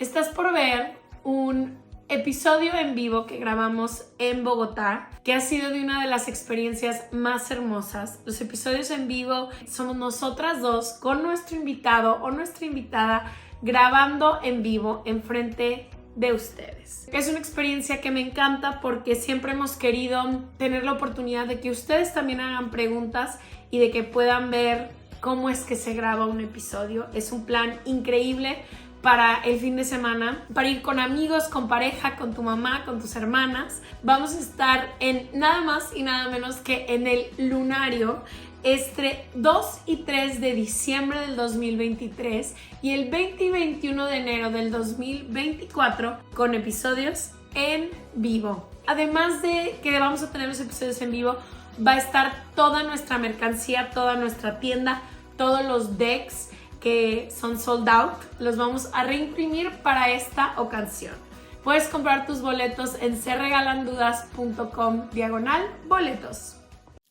Estás por ver un episodio en vivo que grabamos en Bogotá, que ha sido de una de las experiencias más hermosas. Los episodios en vivo somos nosotras dos con nuestro invitado o nuestra invitada grabando en vivo enfrente de ustedes. Es una experiencia que me encanta porque siempre hemos querido tener la oportunidad de que ustedes también hagan preguntas y de que puedan ver cómo es que se graba un episodio. Es un plan increíble para el fin de semana, para ir con amigos, con pareja, con tu mamá, con tus hermanas. Vamos a estar en nada más y nada menos que en el Lunario entre 2 y 3 de diciembre del 2023 y el 20 y 21 de enero del 2024 con episodios en vivo. Además de que vamos a tener los episodios en vivo, va a estar toda nuestra mercancía, toda nuestra tienda, todos los decks que son sold out, los vamos a reimprimir para esta ocasión. Puedes comprar tus boletos en serregalandudas.com/boletos.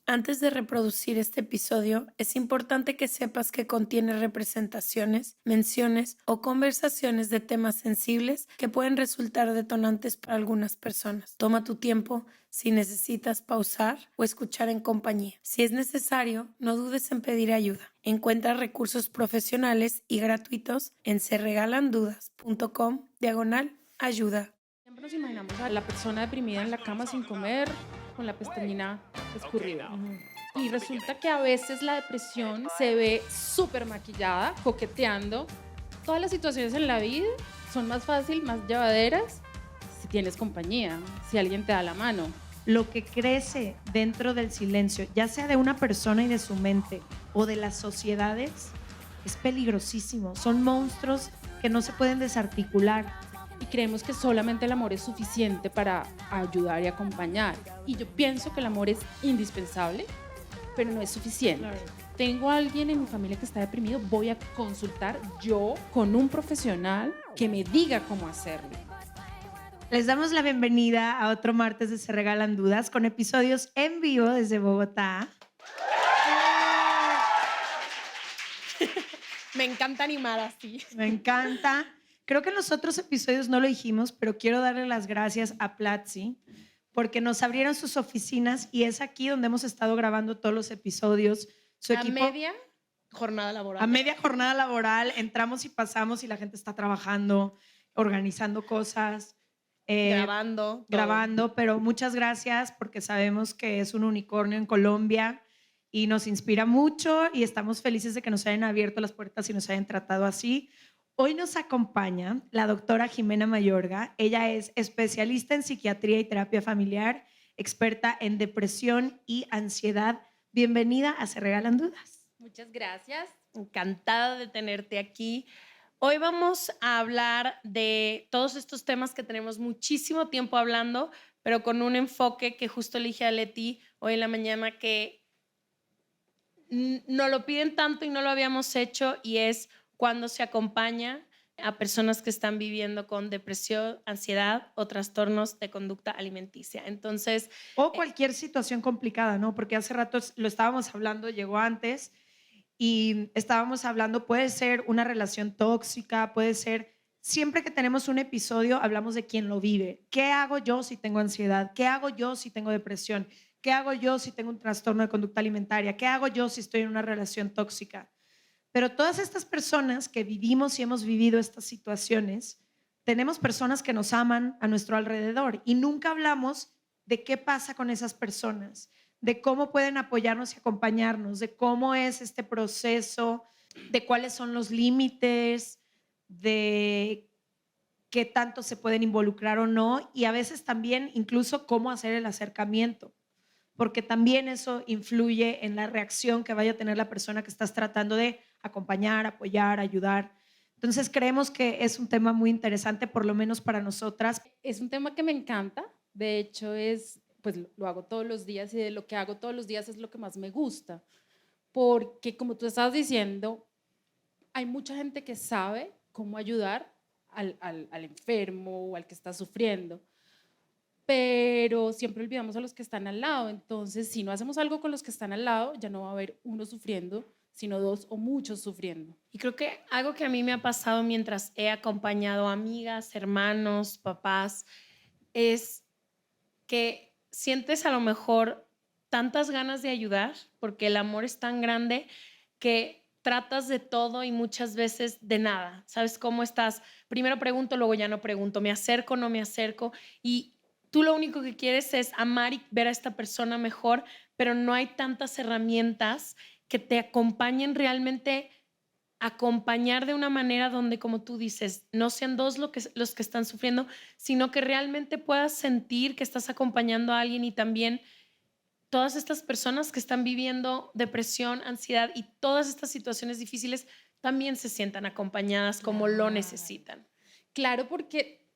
Antes de reproducir este episodio, es importante que sepas que contiene representaciones, menciones o conversaciones de temas sensibles que pueden resultar detonantes para algunas personas. Toma tu tiempo si necesitas pausar o escuchar en compañía. Si es necesario, no dudes en pedir ayuda. Encuentra recursos profesionales y gratuitos en serregalandudas.com/ayuda. Siempre nos imaginamos a la persona deprimida en la cama sin comer, con la pestañina escurrida. Y resulta que a veces la depresión se ve súper maquillada, coqueteando. Todas las situaciones en la vida son más fáciles, más llevaderas si tienes compañía, si alguien te da la mano. Lo que crece dentro del silencio, ya sea de una persona y de su mente o de las sociedades, es peligrosísimo. Son monstruos que no se pueden desarticular. Y creemos que solamente el amor es suficiente para ayudar y acompañar. Y yo pienso que el amor es indispensable, pero no es suficiente. Claro. Tengo a alguien en mi familia que está deprimido, voy a consultar yo con un profesional que me diga cómo hacerlo. Les damos la bienvenida a otro martes de Se Regalan Dudas con episodios en vivo desde Bogotá. Me encanta animar así. Me encanta. Creo que en los otros episodios no lo dijimos, pero quiero darle las gracias a Platzi porque nos abrieron sus oficinas y es aquí donde hemos estado grabando todos los episodios. Su equipo, media jornada laboral. A media jornada laboral entramos y pasamos y la gente está trabajando, organizando cosas. Grabando, pero muchas gracias porque sabemos que es un unicornio en Colombia y nos inspira mucho y estamos felices de que nos hayan abierto las puertas y nos hayan tratado así. Hoy nos acompaña la doctora Jimena Mayorga. Ella es especialista en psiquiatría y terapia familiar, experta en depresión y ansiedad. Bienvenida a Se Regalan Dudas. Muchas gracias, encantada de tenerte aquí. Hoy vamos a hablar de todos estos temas que tenemos muchísimo tiempo hablando, pero con un enfoque que justo le dije a Leti hoy en la mañana que nos lo piden tanto y no lo habíamos hecho, y es cuando se acompaña a personas que están viviendo con depresión, ansiedad o trastornos de conducta alimenticia. Entonces, o cualquier situación complicada, ¿no? Porque hace rato lo estábamos hablando, llegó antes y estábamos hablando, puede ser una relación tóxica, puede ser, siempre que tenemos un episodio hablamos de quién lo vive. ¿Qué hago yo si tengo ansiedad? ¿Qué hago yo si tengo depresión? ¿Qué hago yo si tengo un trastorno de conducta alimentaria? ¿Qué hago yo si estoy en una relación tóxica? Pero todas estas personas que vivimos y hemos vivido estas situaciones, tenemos personas que nos aman a nuestro alrededor y nunca hablamos de qué pasa con esas personas, de cómo pueden apoyarnos y acompañarnos, de cómo es este proceso, de cuáles son los límites, de qué tanto se pueden involucrar o no, y a veces también incluso cómo hacer el acercamiento, porque también eso influye en la reacción que vaya a tener la persona que estás tratando de acompañar, apoyar, ayudar. Entonces creemos que es un tema muy interesante, por lo menos para nosotras. Es un tema que me encanta, de hecho pues lo hago todos los días y de lo que hago todos los días es lo que más me gusta, porque como tú estabas diciendo, hay mucha gente que sabe cómo ayudar al enfermo o al que está sufriendo, pero siempre olvidamos a los que están al lado. Entonces, si no hacemos algo con los que están al lado, ya no va a haber uno sufriendo, sino dos o muchos sufriendo. Y creo que algo que a mí me ha pasado mientras he acompañado a amigas, hermanos, papás, es que sientes a lo mejor tantas ganas de ayudar, porque el amor es tan grande que tratas de todo y muchas veces de nada. ¿Sabes cómo estás? Primero pregunto, luego ya no pregunto, me acerco, no me acerco, y tú lo único que quieres es amar y ver a esta persona mejor, pero no hay tantas herramientas que te acompañen realmente, acompañar de una manera donde, como tú dices, no sean dos los que están sufriendo, sino que realmente puedas sentir que estás acompañando a alguien, y también todas estas personas que están viviendo depresión, ansiedad y todas estas situaciones difíciles también se sientan acompañadas como lo necesitan. Claro, porque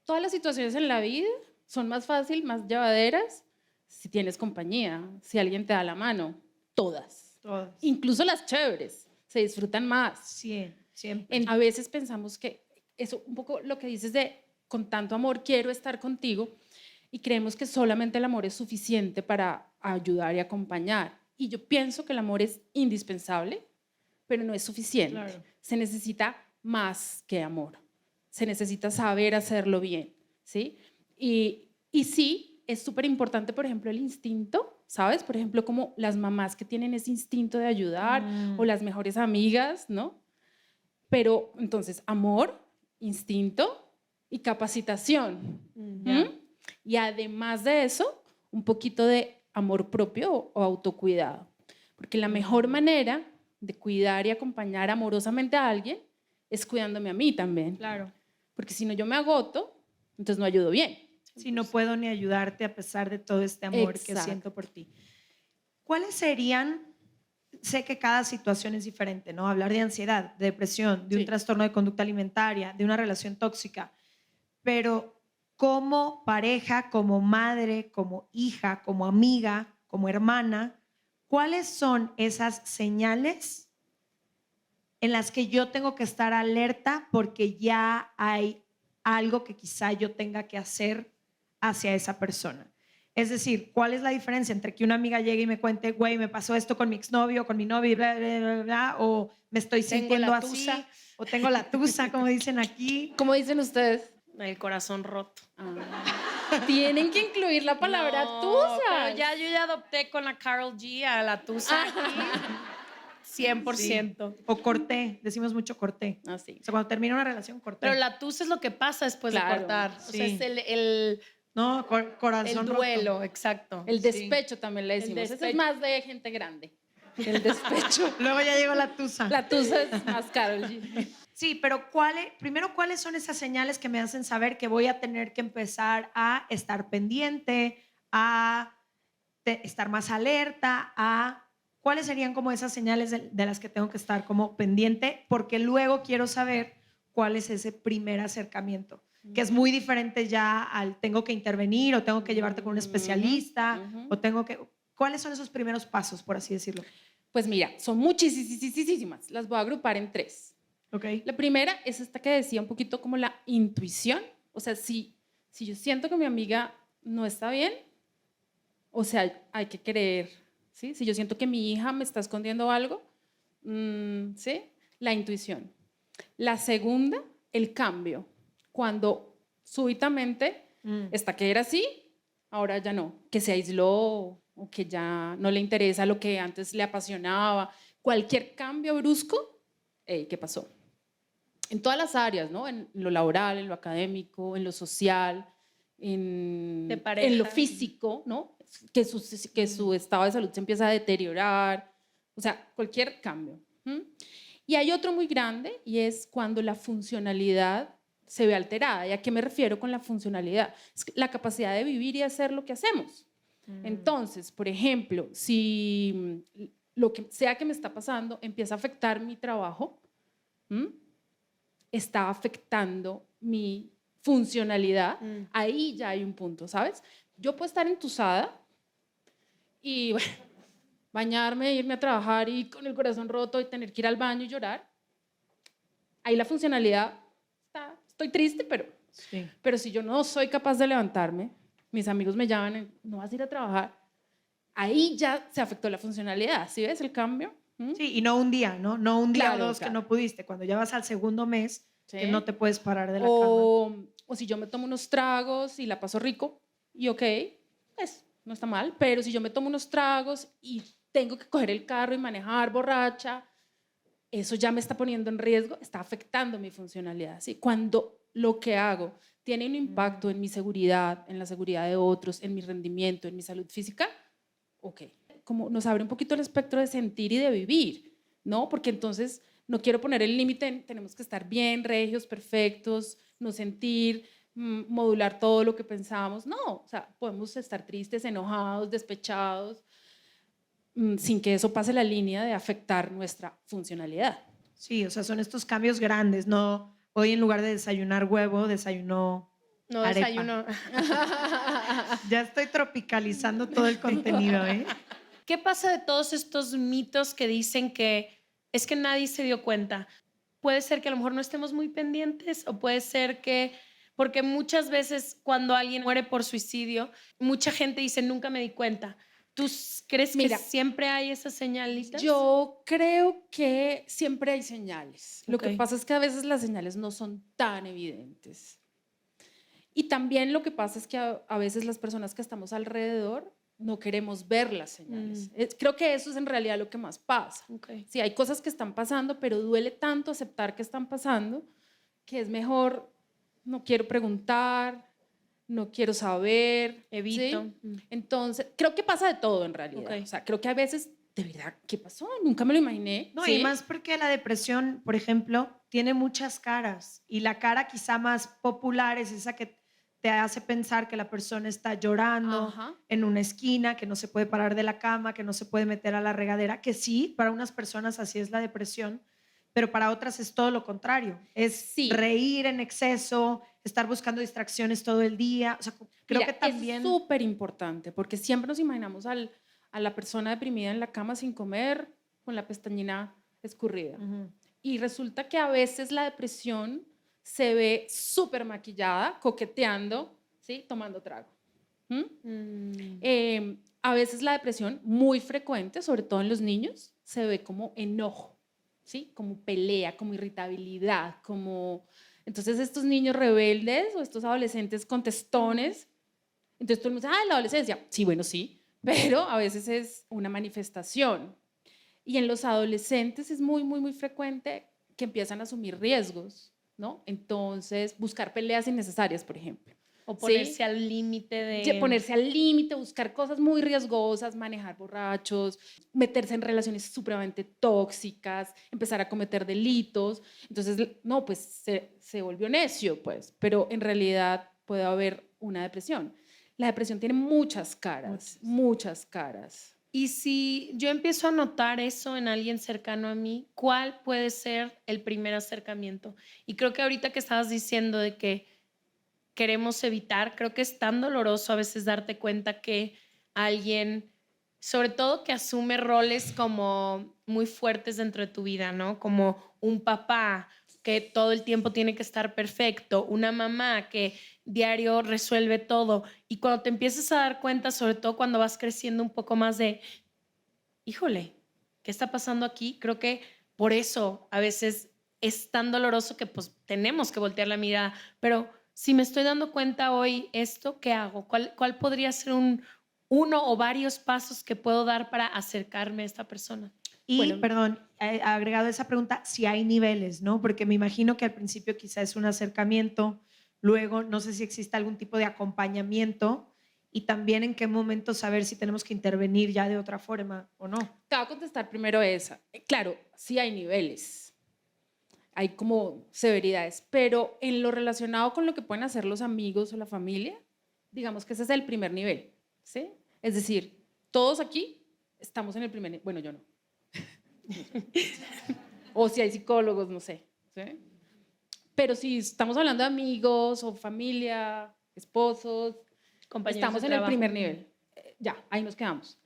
todas las situaciones en la vida son más fáciles, más llevaderas si tienes compañía, si alguien te da la mano. Todas. Incluso las chéveres se disfrutan más. Sí, siempre. A veces pensamos que eso, un poco lo que dices de con tanto amor quiero estar contigo, y creemos que solamente el amor es suficiente para ayudar y acompañar. Y yo pienso que el amor es indispensable, pero no es suficiente. Claro. Se necesita más que amor. Se necesita saber hacerlo bien, ¿sí? Y sí, es súper importante, por ejemplo, el instinto, ¿sabes? Por ejemplo, como las mamás que tienen ese instinto de ayudar, o las mejores amigas, ¿no? Pero entonces, amor, instinto y capacitación. ¿Mm? Y además de eso, un poquito de amor propio o autocuidado. Porque la mejor manera de cuidar y acompañar amorosamente a alguien es cuidándome a mí también. Claro. Porque si no, yo me agoto, entonces no ayudo bien. Si no puedo ni ayudarte a pesar de todo este amor que Exacto. siento por ti. ¿Cuáles serían? Sé que cada situación es diferente, ¿no? Hablar de ansiedad, de depresión, de un trastorno de conducta alimentaria, de una relación tóxica, pero como pareja, como madre, como hija, como amiga, como hermana, ¿cuáles son esas señales en las que yo tengo que estar alerta porque ya hay algo que quizá yo tenga que hacer hacia esa persona? Es decir, ¿cuál es la diferencia entre que una amiga llegue y me cuente, güey, me pasó esto con mi exnovio, con mi novio, bla, bla, bla, bla, o me estoy sintiendo así, o tengo la tusa, como dicen aquí? ¿Cómo dicen ustedes? El corazón roto. Tienen que incluir la palabra tusa. Pero yo ya adopté con la Karol G a la tusa aquí. 100%. Sí. O corté, decimos mucho corté. Así. O sea, cuando termina una relación, corté. Pero la tusa es lo que pasa después de cortar. Sí. O sea, es el no, corazón duelo, roto. exacto. El despecho también le decimos. Eso es más de gente grande. El despecho. Luego ya llegó la tusa. La tusa es más Karol G. Sí, pero primero, ¿cuáles son esas señales que me hacen saber que voy a tener que empezar a estar pendiente, a estar más alerta, cuáles serían como esas señales de las que tengo que estar como pendiente? Porque luego quiero saber cuál es ese primer acercamiento, que es muy diferente ya al tengo que intervenir o tengo que llevarte con un especialista o tengo que... ¿Cuáles son esos primeros pasos, por así decirlo? Pues mira, son muchísimas. Las voy a agrupar en 3. Okay. La primera es esta que decía un poquito como la intuición. O sea, si yo siento que mi amiga no está bien, o sea, hay que creer, ¿sí? Si yo siento que mi hija me está escondiendo algo, ¿sí? La intuición. La segunda, el cambio. Cuando súbitamente está que era así, ahora ya no, que se aisló o que ya no le interesa lo que antes le apasionaba. Cualquier cambio brusco, ¿qué pasó? En todas las áreas, ¿no? En lo laboral, en lo académico, en lo social, en lo físico, ¿no? Que su estado de salud se empieza a deteriorar, o sea, cualquier cambio. Y hay otro muy grande, y es cuando la funcionalidad se ve alterada. ¿Y a qué me refiero con la funcionalidad? Es la capacidad de vivir y hacer lo que hacemos. Entonces, por ejemplo, si lo que sea que me está pasando empieza a afectar mi trabajo, está afectando mi funcionalidad, ahí ya hay un punto, ¿sabes? Yo puedo estar entusada y bueno, bañarme, irme a trabajar y con el corazón roto y tener que ir al baño y llorar. Ahí la funcionalidad estoy triste, pero si yo no soy capaz de levantarme, mis amigos me llaman, no vas a ir a trabajar, ahí ya se afectó la funcionalidad, ¿sí ves el cambio? Sí, y no un día, ¿no? No un día Claro, o dos que claro. no pudiste. Cuando ya vas al segundo mes, ¿Sí? que no te puedes parar de la cama. O si yo me tomo unos tragos y la paso rico, y ok, pues no está mal, pero si yo me tomo unos tragos y tengo que coger el carro y manejar borracha, eso ya me está poniendo en riesgo, está afectando mi funcionalidad. ¿Sí? Cuando lo que hago tiene un impacto en mi seguridad, en la seguridad de otros, en mi rendimiento, en mi salud física, ok. Como nos abre un poquito el espectro de sentir y de vivir, ¿no? Porque entonces no quiero poner el límite en tenemos que estar bien, regios, perfectos, no sentir, modular todo lo que pensamos. No, o sea, podemos estar tristes, enojados, despechados, sin que eso pase la línea de afectar nuestra funcionalidad. Sí, o sea, son estos cambios grandes, ¿no? Hoy en lugar de desayunar huevo, desayuno No arepa. desayuno. Ya estoy tropicalizando todo el contenido, ¿eh? ¿Qué pasa de todos estos mitos que dicen que es que nadie se dio cuenta? Puede ser que a lo mejor no estemos muy pendientes o puede ser que, porque muchas veces cuando alguien muere por suicidio, mucha gente dice, nunca me di cuenta. ¿Tú crees Mira, que siempre hay esas señalitas? Yo creo que siempre hay señales. Lo que Ok. pasa es que a veces las señales no son tan evidentes. Y también lo que pasa es que a veces las personas que estamos alrededor no queremos ver las señales. Creo que eso es en realidad lo que más pasa. Okay. Sí, hay cosas que están pasando, pero duele tanto aceptar que están pasando que es mejor, no quiero preguntar, no quiero saber. Evito. ¿Sí? Entonces, creo que pasa de todo en realidad. Okay. O sea, creo que a veces, de verdad, ¿qué pasó? Nunca me lo imaginé. No, ¿Sí? y más porque la depresión, por ejemplo, tiene muchas caras y la cara quizá más popular es esa que te hace pensar que la persona está llorando Ajá. en una esquina, que no se puede parar de la cama, que no se puede meter a la regadera, que sí, para unas personas así es la depresión, pero para otras es todo lo contrario. Es Sí. reír en exceso, estar buscando distracciones todo el día. O sea, creo Mira, que también... es súper importante porque siempre nos imaginamos a la persona deprimida en la cama sin comer, con la pestañina escurrida. Y resulta que a veces la depresión se ve súper maquillada, coqueteando, ¿sí? Tomando trago. A veces la depresión, muy frecuente, sobre todo en los niños, se ve como enojo, ¿sí? Como pelea, como irritabilidad, como... Entonces estos niños rebeldes o estos adolescentes contestones, entonces todo el mundo dice, ah, la adolescencia. Sí, bueno, sí, pero a veces es una manifestación. Y en los adolescentes es muy, muy, muy frecuente que empiezan a asumir riesgos, ¿no? Entonces, buscar peleas innecesarias, por ejemplo. O ponerse ¿sí? al límite de... Ponerse al límite, buscar cosas muy riesgosas, manejar borrachos, meterse en relaciones supremamente tóxicas, empezar a cometer delitos. Entonces, no, pues se volvió necio, pues, pero en realidad puede haber una depresión. La depresión tiene muchas caras, muchas caras. Y si yo empiezo a notar eso en alguien cercano a mí, ¿cuál puede ser el primer acercamiento? Y creo que ahorita que estabas diciendo de que queremos evitar, creo que es tan doloroso a veces darte cuenta que alguien, sobre todo que asume roles como muy fuertes dentro de tu vida, ¿no? Como un papá que todo el tiempo tiene que estar perfecto, una mamá que diario resuelve todo. Y cuando te empiezas a dar cuenta, sobre todo cuando vas creciendo un poco más de, híjole, ¿qué está pasando aquí? Creo que por eso a veces es tan doloroso que pues tenemos que voltear la mirada. Pero si me estoy dando cuenta hoy esto, ¿qué hago? ¿Cuál podría ser uno o varios pasos que puedo dar para acercarme a esta persona? Y, Bueno, perdón, agregado a esa pregunta, si hay niveles, ¿no? Porque me imagino que al principio quizás es un acercamiento, luego no sé si existe algún tipo de acompañamiento y también en qué momento saber si tenemos que intervenir ya de otra forma o no. te voy a contestar primero esa. Claro, sí hay niveles, hay como severidades, pero en lo relacionado con lo que pueden hacer los amigos o la familia, digamos que ese es el primer nivel, ¿sí? Es decir, todos aquí estamos en el primer nivel, bueno, yo no. O si hay psicólogos, no sé, ¿sí? Pero si estamos hablando de amigos o familia, esposos, Compañeros estamos de en el trabajo. primer nivel. Ya, ahí nos quedamos.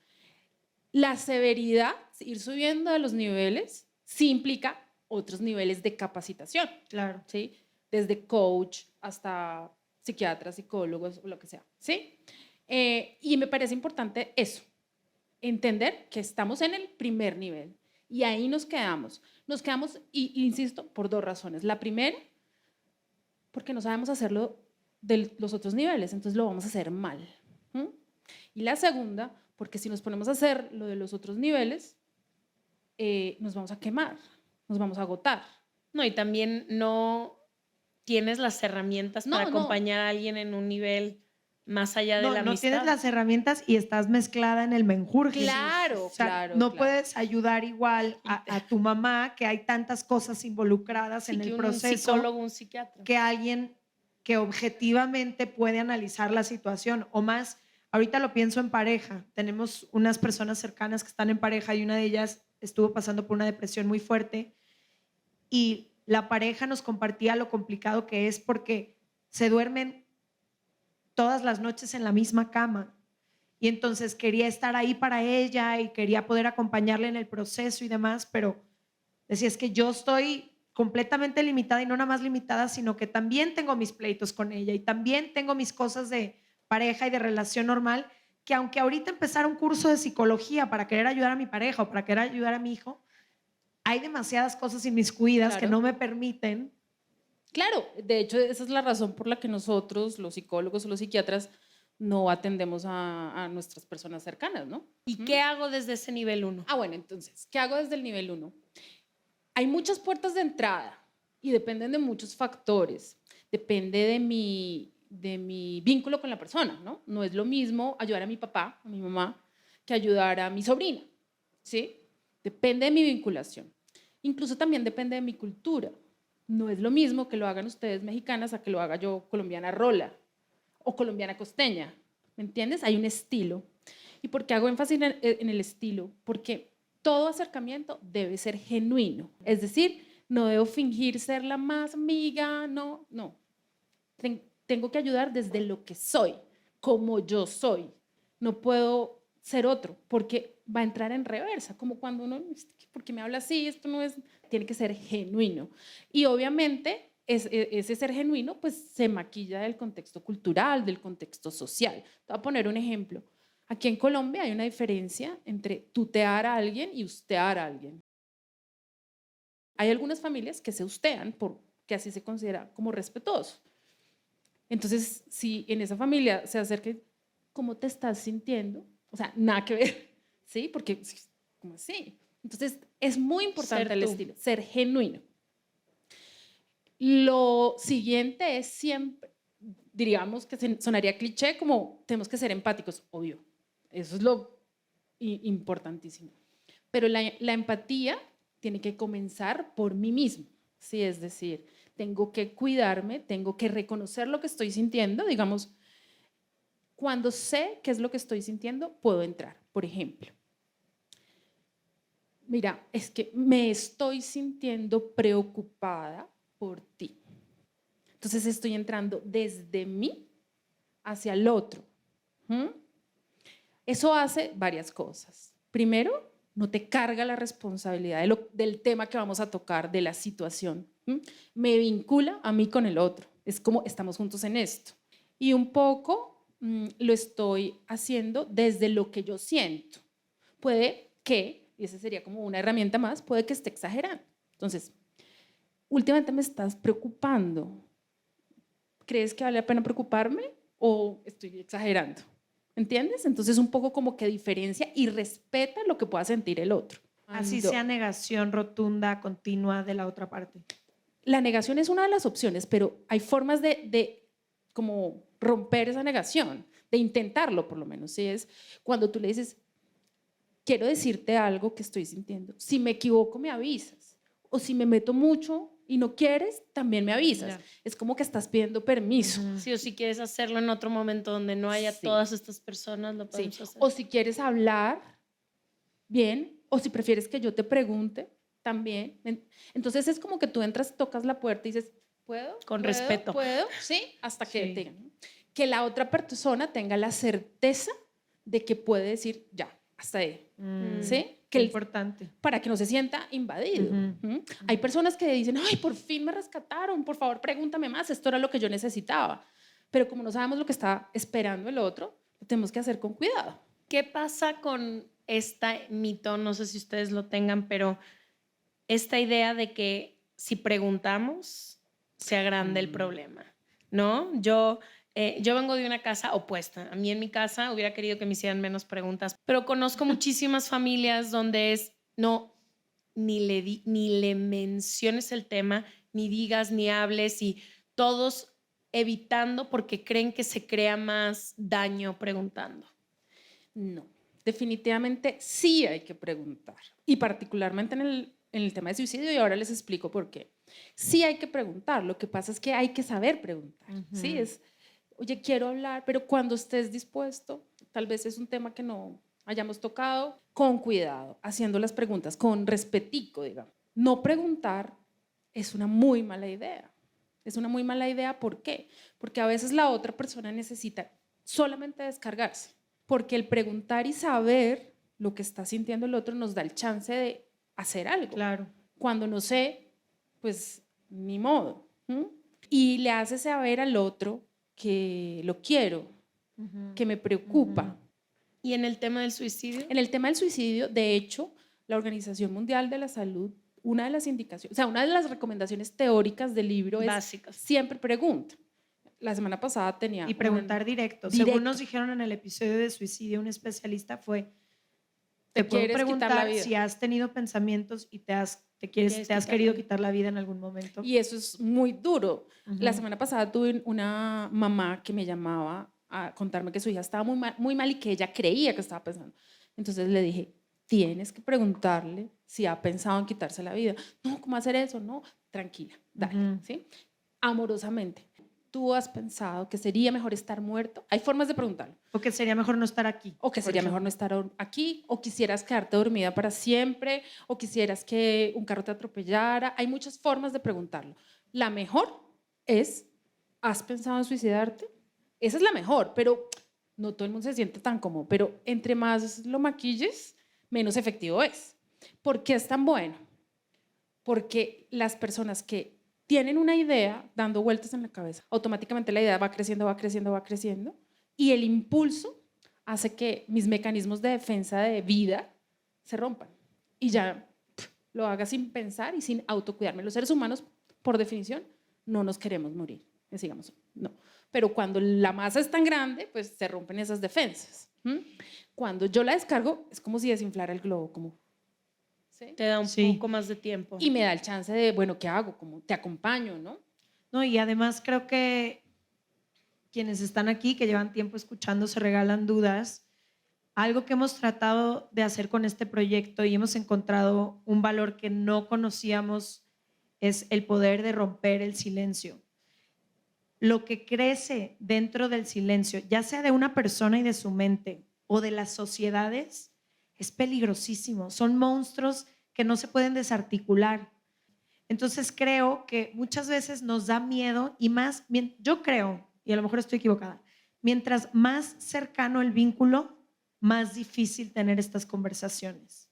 La severidad, ir subiendo de los niveles, sí implica otros niveles de capacitación, Claro. ¿sí? Desde coach hasta psiquiatras, psicólogos o lo que sea, ¿sí? Y me parece importante eso, entender que estamos en el primer nivel, Y ahí nos quedamos. Nos quedamos, y insisto, por 2 razones. La primera, porque no sabemos hacerlo de los otros niveles, entonces lo vamos a hacer mal. ¿Mm? Y la segunda, porque si nos ponemos a hacer lo de los otros niveles, nos vamos a quemar, nos vamos a agotar. No, y también no tienes las herramientas para acompañar a alguien en un nivel más allá de la amistad. No tienes las herramientas y estás mezclada en el menjurje. Claro, o sea, claro. No claro. puedes ayudar igual a tu mamá, que hay tantas cosas involucradas en el proceso. Un psicólogo, un psiquiatra. Que alguien que objetivamente puede analizar la situación. O más, ahorita lo pienso en pareja. Tenemos unas personas cercanas que están en pareja y una de ellas estuvo pasando por una depresión muy fuerte y la pareja nos compartía lo complicado que es porque se duermen todas las noches en la misma cama y entonces quería estar ahí para ella y quería poder acompañarle en el proceso y demás, pero decía, es que yo estoy completamente limitada y no nada más limitada, sino que también tengo mis pleitos con ella y también tengo mis cosas de pareja y de relación normal, que aunque ahorita empezara un curso de psicología para querer ayudar a mi pareja o para querer ayudar a mi hijo, hay demasiadas cosas inmiscuidas que no me permiten. Claro, de hecho esa es la razón por la que nosotros, los psicólogos o los psiquiatras, no atendemos a nuestras personas cercanas, ¿no? ¿Y qué hago desde ese nivel 1? Bueno, entonces, ¿qué hago desde el nivel 1? Hay muchas puertas de entrada y dependen de muchos factores. Depende de mi vínculo con la persona, ¿no? No es lo mismo ayudar a mi papá, a mi mamá, que ayudar a mi sobrina, ¿sí? Depende de mi vinculación. Incluso también depende de mi cultura. No es lo mismo que lo hagan ustedes mexicanas a que lo haga yo colombiana rola o colombiana costeña, ¿me entiendes? Hay un estilo. ¿Y por qué hago énfasis en el estilo? Porque todo acercamiento debe ser genuino. Es decir, no debo fingir ser la más amiga, no. Tengo que ayudar desde lo que soy, como yo soy. No puedo ser otro, porque va a entrar en reversa, como cuando uno, ¿por qué me habla así? Esto no es, tiene que ser genuino. Y obviamente ese ser genuino pues se maquilla del contexto cultural, del contexto social. Te voy a poner un ejemplo. Aquí en Colombia hay una diferencia entre tutear a alguien y ustear a alguien. Hay algunas familias que se ustean porque así se considera como respetuoso. Entonces, si en esa familia se acerca, ¿cómo te estás sintiendo? O sea, nada que ver, ¿sí? Porque, ¿cómo así? Entonces, es muy importante el estilo, ser genuino. Lo siguiente es siempre, diríamos que sonaría cliché, como tenemos que ser empáticos, obvio. Eso es lo importantísimo. Pero la empatía tiene que comenzar por mí mismo, ¿sí? Es decir, tengo que cuidarme, tengo que reconocer lo que estoy sintiendo, digamos, cuando sé qué es lo que estoy sintiendo, puedo entrar. Por ejemplo, mira, es que me estoy sintiendo preocupada por ti. Entonces estoy entrando desde mí hacia el otro. Eso hace varias cosas. Primero, no te carga la responsabilidad del tema que vamos a tocar, de la situación. Me vincula a mí con el otro. Es como estamos juntos en esto. Y un poco lo estoy haciendo desde lo que yo siento. Puede que, y esa sería como una herramienta más, puede que esté exagerando. Entonces, últimamente me estás preocupando. ¿Crees que vale la pena preocuparme o estoy exagerando? ¿Entiendes? Entonces un poco como que diferencia y respeta lo que pueda sentir el otro. Así sea negación rotunda, continua de la otra parte. La negación es una de las opciones, pero hay formas de como romper esa negación, de intentarlo por lo menos. ¿Sí? Es cuando tú le dices, quiero decirte algo que estoy sintiendo. Si me equivoco, me avisas. O si me meto mucho y no quieres, también me avisas. Es como que estás pidiendo permiso. Sí, o si quieres hacerlo en otro momento donde no haya todas estas personas, lo podemos hacer. O si quieres hablar, bien. O si prefieres que yo te pregunte, también. Entonces es como que tú entras, tocas la puerta y dices, ¿puedo? Con respeto. ¿Puedo? Sí, hasta que te digan. Que la otra persona tenga la certeza de que puede decir, ya, hasta ahí. ¿Sí? Que importante. Para que no se sienta invadido. Hay personas que dicen, ay, por fin me rescataron, por favor, pregúntame más, esto era lo que yo necesitaba. Pero como no sabemos lo que está esperando el otro, lo tenemos que hacer con cuidado. ¿Qué pasa con este mito, no sé si ustedes lo tengan, pero esta idea de que si preguntamos, se agranda el problema, ¿no? Yo vengo de una casa opuesta. A mí en mi casa hubiera querido que me hicieran menos preguntas, pero conozco muchísimas familias donde es, no, ni le menciones el tema, ni digas, ni hables, y todos evitando porque creen que se crea más daño preguntando. No, definitivamente sí hay que preguntar. Y particularmente en el tema de suicidio, y ahora les explico por qué. Sí hay que preguntar, lo que pasa es que hay que saber preguntar. Sí, es, oye, quiero hablar, pero cuando estés dispuesto, tal vez es un tema que no hayamos tocado, con cuidado, haciendo las preguntas, con respetico, digamos. No preguntar es una muy mala idea. Es una muy mala idea, ¿por qué? Porque a veces la otra persona necesita solamente descargarse, porque el preguntar y saber lo que está sintiendo el otro nos da el chance de hacer algo. Claro. Cuando no sé, pues ni modo. Y le hace saber al otro que lo quiero, que me preocupa. ¿Y en el tema del suicidio? En el tema del suicidio, de hecho, la Organización Mundial de la Salud, una de las indicaciones, o sea, una de las recomendaciones teóricas del libro es Básicas. siempre pregunta. La semana pasada tenía... Y preguntar directo. Según nos dijeron en el episodio de suicidio, un especialista fue, te puedo preguntar si has tenido pensamientos y te has querido quitar la vida en algún momento. Y eso es muy duro. La semana pasada tuve una mamá que me llamaba a contarme que su hija estaba muy mal y que ella creía que estaba pensando. Entonces le dije, tienes que preguntarle si ha pensado en quitarse la vida. No, ¿cómo hacer eso? No, tranquila, dale, ¿sí? Amorosamente. ¿Tú has pensado que sería mejor estar muerto? Hay formas de preguntarlo. O que sería mejor no estar aquí. O que sería mejor no estar aquí, o quisieras quedarte dormida para siempre, o quisieras que un carro te atropellara. Hay muchas formas de preguntarlo. La mejor es, ¿has pensado en suicidarte? Esa es la mejor, pero no todo el mundo se siente tan cómodo. Pero entre más lo maquilles, menos efectivo es. ¿Por qué es tan bueno? Porque las personas que tienen una idea dando vueltas en la cabeza, automáticamente la idea va creciendo, va creciendo, va creciendo, y el impulso hace que mis mecanismos de defensa de vida se rompan y ya lo haga sin pensar y sin autocuidarme. Los seres humanos, por definición, no nos queremos morir, digamos, no. Pero cuando la masa es tan grande, pues se rompen esas defensas. Cuando yo la descargo, es como si desinflara el globo, como... ¿sí? Te da un poco más de tiempo. Y me da el chance de, bueno, ¿qué hago? Como te acompaño, ¿no? No, y además creo que quienes están aquí, que llevan tiempo escuchando, se regalan dudas. Algo que hemos tratado de hacer con este proyecto y hemos encontrado un valor que no conocíamos es el poder de romper el silencio. Lo que crece dentro del silencio, ya sea de una persona y de su mente o de las sociedades, es peligrosísimo. Son monstruos que no se pueden desarticular. Entonces creo que muchas veces nos da miedo y más, yo creo, y a lo mejor estoy equivocada, mientras más cercano el vínculo, más difícil tener estas conversaciones.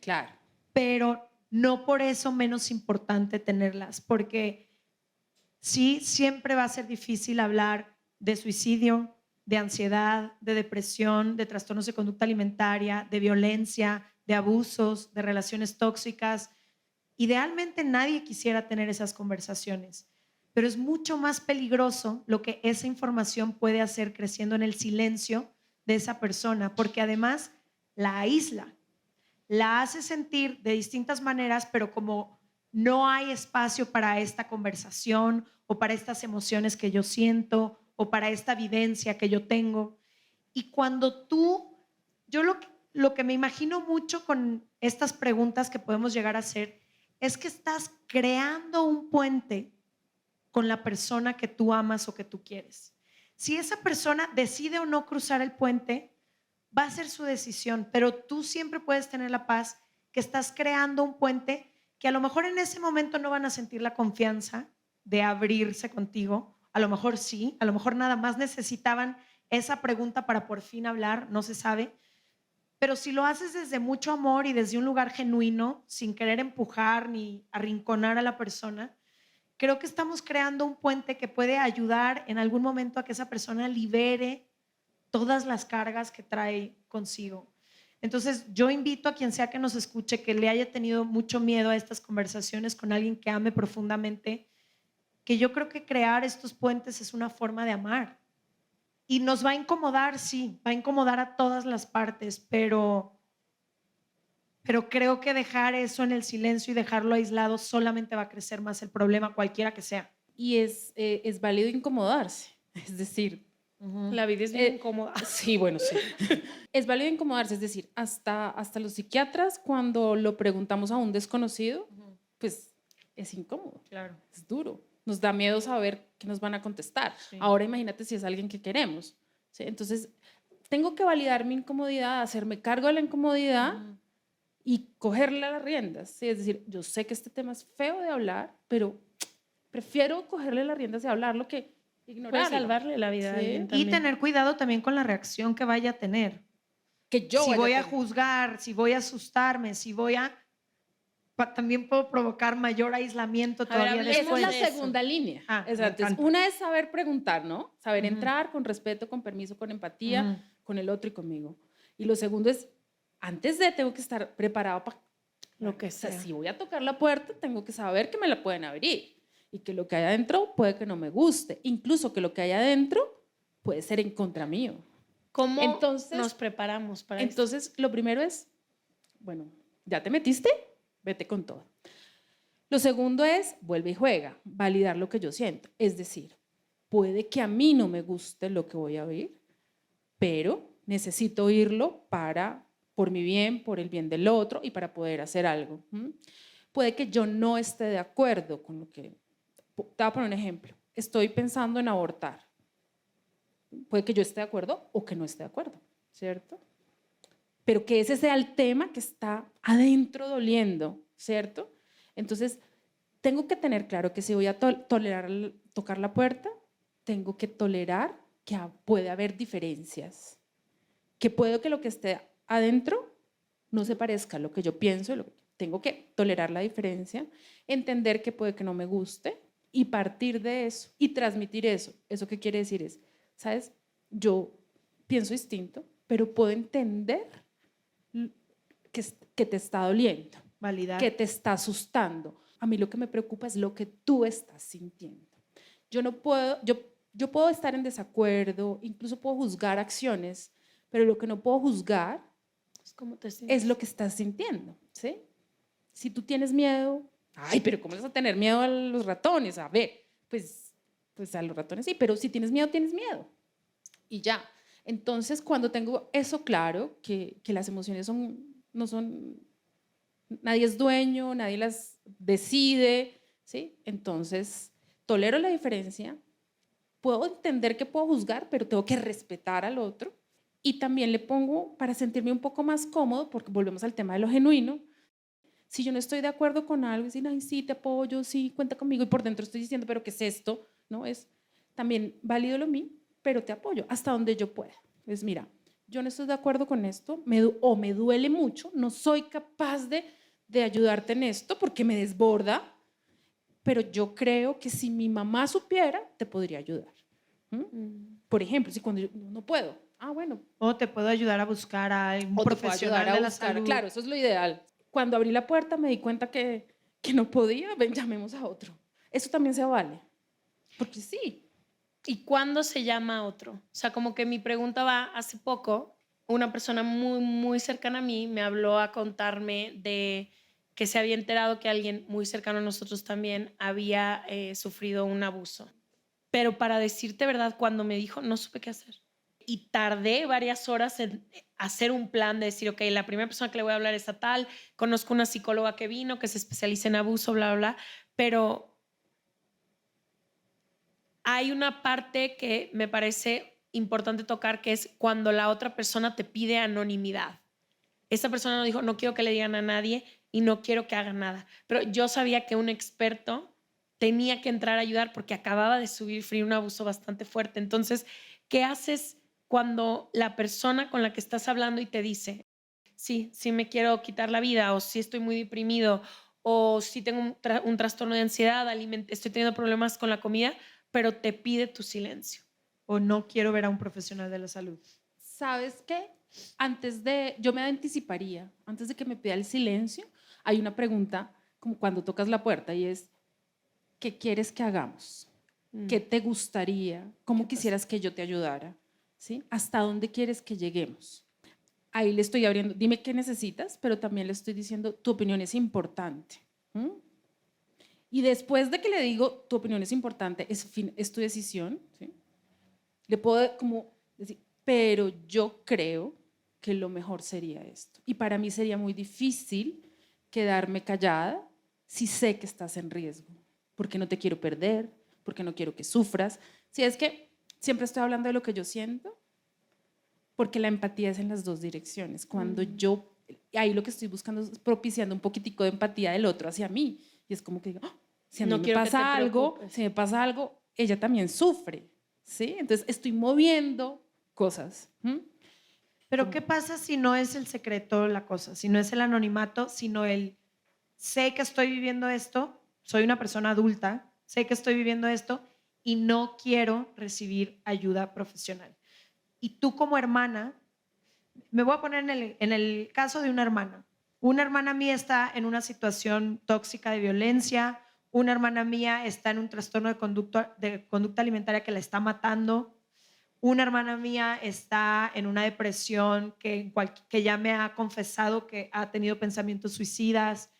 Claro. Pero no por eso menos importante tenerlas, porque sí, siempre va a ser difícil hablar de suicidio, de ansiedad, de depresión, de trastornos de conducta alimentaria, de violencia, de abusos, de relaciones tóxicas. Idealmente nadie quisiera tener esas conversaciones, pero es mucho más peligroso lo que esa información puede hacer creciendo en el silencio de esa persona, porque además la aísla, la hace sentir de distintas maneras, pero como no hay espacio para esta conversación o para estas emociones que yo siento o para esta vivencia que yo tengo. Y cuando yo lo que me imagino mucho con estas preguntas que podemos llegar a hacer es que estás creando un puente con la persona que tú amas o que tú quieres. Si esa persona decide o no cruzar el puente, va a ser su decisión, pero tú siempre puedes tener la paz que estás creando un puente que a lo mejor en ese momento no van a sentir la confianza de abrirse contigo, a lo mejor sí, a lo mejor nada más necesitaban esa pregunta para por fin hablar, no se sabe, pero si lo haces desde mucho amor y desde un lugar genuino, sin querer empujar ni arrinconar a la persona, creo que estamos creando un puente que puede ayudar en algún momento a que esa persona libere todas las cargas que trae consigo. Entonces, yo invito a quien sea que nos escuche, que le haya tenido mucho miedo a estas conversaciones con alguien que ame profundamente, que yo creo que crear estos puentes es una forma de amar. Y nos va a incomodar, sí, va a incomodar a todas las partes, pero creo que dejar eso en el silencio y dejarlo aislado solamente va a crecer más el problema, cualquiera que sea. Y es válido incomodarse, es decir, La vida es bien incómoda. sí, bueno, sí. Es válido incomodarse, es decir, hasta los psiquiatras cuando lo preguntamos a un desconocido, pues es incómodo, Claro. es duro. Nos da miedo saber qué nos van a contestar. Sí. Ahora imagínate si es alguien que queremos, ¿sí? Entonces, tengo que validar mi incomodidad, hacerme cargo de la incomodidad y cogerle las riendas, ¿sí? Es decir, yo sé que este tema es feo de hablar, pero prefiero cogerle las riendas y hablarlo que ignorarlo. Puede salvarle la vida a Sí. alguien Y también. tener cuidado también con la reacción que vaya a tener. Que yo si vaya voy a tener. juzgar, si voy a asustarme, si voy a... También puedo provocar mayor aislamiento todavía hablemos Esa después es la de eso. segunda línea. Ah, me Exacto. encanta. Una es saber preguntar, ¿no? Saber Ujú. entrar con respeto, con permiso, con empatía, Ujú. con el otro y conmigo. Y lo segundo es, antes de tengo que estar preparado para Lo que o sea, sea. si voy a tocar la puerta, tengo que saber que me la pueden abrir y que lo que hay adentro puede que no me guste. Incluso que lo que hay adentro puede ser en contra mío. ¿Cómo Entonces- nos preparamos para esto? Entonces, lo primero es, bueno, ¿ya te metiste? Vete con todo. Lo segundo es, vuelve y juega, validar lo que yo siento. Es decir, puede que a mí no me guste lo que voy a oír, pero necesito oírlo por mi bien, por el bien del otro y para poder hacer algo. Puede que yo no esté de acuerdo con lo que... Te voy a poner un ejemplo. Estoy pensando en abortar. Puede que yo esté de acuerdo o que no esté de acuerdo, ¿cierto? Pero que ese sea el tema que está adentro doliendo, ¿cierto? Entonces, tengo que tener claro que si voy a tocar la puerta, tengo que tolerar que puede haber diferencias, que puedo que lo que esté adentro no se parezca a lo que yo pienso, tengo que tolerar la diferencia, entender que puede que no me guste y partir de eso y transmitir eso. ¿Eso qué quiere decir? Es, ¿sabes? Yo pienso distinto, pero puedo entender que te está doliendo, Validar. que te está asustando. A mí lo que me preocupa es lo que tú estás sintiendo. Yo puedo estar en desacuerdo, incluso puedo juzgar acciones, pero lo que no puedo juzgar ¿Cómo te sientes? es lo que estás sintiendo, ¿sí? Si tú tienes miedo, ay, pero ¿cómo vas a tener miedo a los ratones? A ver, pues a los ratones sí, pero si tienes miedo, tienes miedo. Y ya. Entonces, cuando tengo eso claro, que las emociones no son, nadie es dueño, nadie las decide, ¿sí? Entonces, tolero la diferencia, puedo entender que puedo juzgar, pero tengo que respetar al otro. Y también le pongo, para sentirme un poco más cómodo, porque volvemos al tema de lo genuino, si yo no estoy de acuerdo con algo, decir, ay, sí, te apoyo, sí, cuenta conmigo, y por dentro estoy diciendo, pero ¿qué es esto? ¿No? Es también válido lo mío, pero te apoyo hasta donde yo pueda. Es, mira, yo no estoy de acuerdo con esto, o me duele mucho, no soy capaz de ayudarte en esto porque me desborda, pero yo creo que si mi mamá supiera, te podría ayudar. Por ejemplo, si cuando yo no puedo, bueno. O te puedo ayudar a buscar a un O te puedo profesional ayudar a de la buscar, salud. claro, eso es lo ideal. Cuando abrí la puerta me di cuenta que no podía, ven, llamemos a otro. Eso también se vale, porque sí. ¿Y cuándo se llama a otro? O sea, como que mi pregunta va, hace poco, una persona muy, muy cercana a mí me habló a contarme de que se había enterado que alguien muy cercano a nosotros también había sufrido un abuso. Pero para decirte verdad, cuando me dijo, no supe qué hacer. Y tardé varias horas en hacer un plan de decir, ok, la primera persona que le voy a hablar es a tal, conozco una psicóloga que vino, que se especializa en abuso, bla, bla, bla, pero hay una parte que me parece importante tocar, que es cuando la otra persona te pide anonimidad. Esa persona no dijo, no quiero que le digan a nadie y no quiero que haga nada. Pero yo sabía que un experto tenía que entrar a ayudar porque acababa de sufrir un abuso bastante fuerte. Entonces, ¿qué haces cuando la persona con la que estás hablando y te dice, sí, sí me quiero quitar la vida, o sí estoy muy deprimido, o sí tengo un trastorno de ansiedad, estoy teniendo problemas con la comida, pero te pide tu silencio? O no quiero ver a un profesional de la salud. ¿Sabes qué? Yo me anticiparía, antes de que me pida el silencio, hay una pregunta como cuando tocas la puerta y es, ¿qué quieres que hagamos? ¿Qué te gustaría? ¿Cómo quisieras que yo te ayudara? ¿Sí? ¿Hasta dónde quieres que lleguemos? Ahí le estoy abriendo, dime qué necesitas, pero también le estoy diciendo, tu opinión es importante. ¿Mm? Y después de que le digo, tu opinión es importante, es tu decisión, ¿sí? Le puedo como decir, pero yo creo que lo mejor sería esto. Y para mí sería muy difícil quedarme callada si sé que estás en riesgo, porque no te quiero perder, porque no quiero que sufras. Si es que siempre estoy hablando de lo que yo siento, porque la empatía es en las dos direcciones. Cuando yo, ahí lo que estoy buscando es propiciando un poquitico de empatía del otro hacia mí. Y es como que digo, si a mí No me quiero que te pasa algo, preocupes. si me pasa algo, ella también sufre, ¿sí? Entonces estoy moviendo cosas. Pero ¿qué pasa si no es el secreto la cosa? Si no es el anonimato, sino el sé que estoy viviendo esto, soy una persona adulta, sé que estoy viviendo esto y no quiero recibir ayuda profesional. Y tú como hermana, me voy a poner en el caso de una hermana. Una hermana mía está en una situación tóxica de violencia, una hermana mía está en un trastorno de conducta alimentaria que la está matando, una hermana mía está en una depresión que ya me ha confesado que ha tenido pensamientos suicidas.